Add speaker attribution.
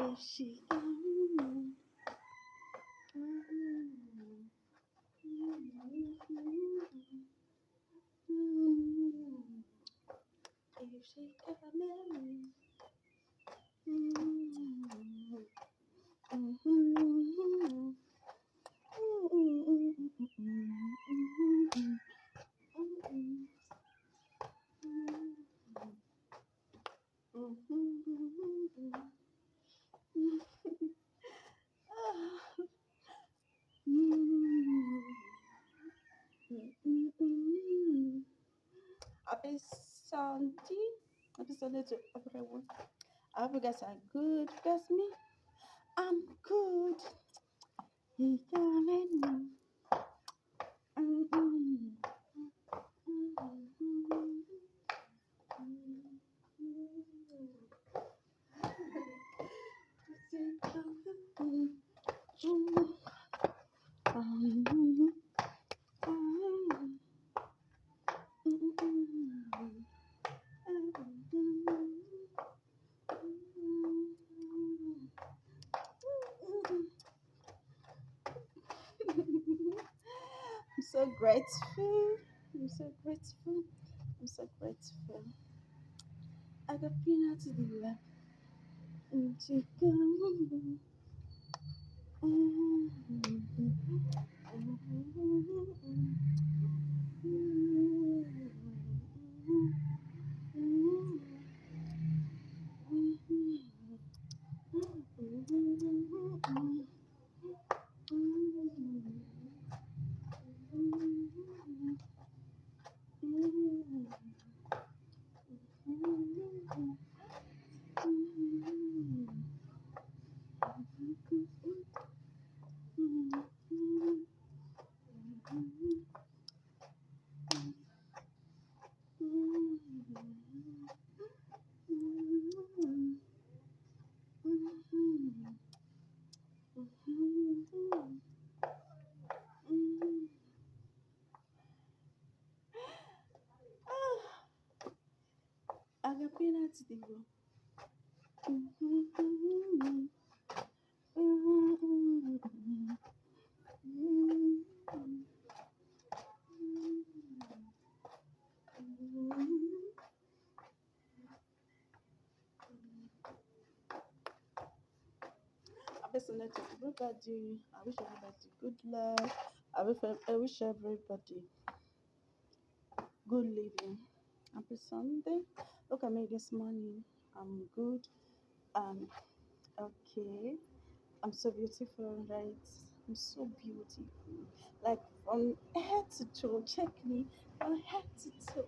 Speaker 1: If she come, if she come, Happy Sunday. Happy Sunday to everyone. I hope you guys are good. Because me, I'm good. He coming. I'm so grateful. I'm so grateful. I'm so grateful. I got peanuts in the lap. Chicken. I got peanuts in the lap. Happy Sunday to everybody. I wish everybody good luck. I wish everybody good living. Happy Sunday. Look at me this morning. I'm good. Um, okay. I'm so beautiful, right? I'm so beautiful. Like from head to toe. Check me from head to toe.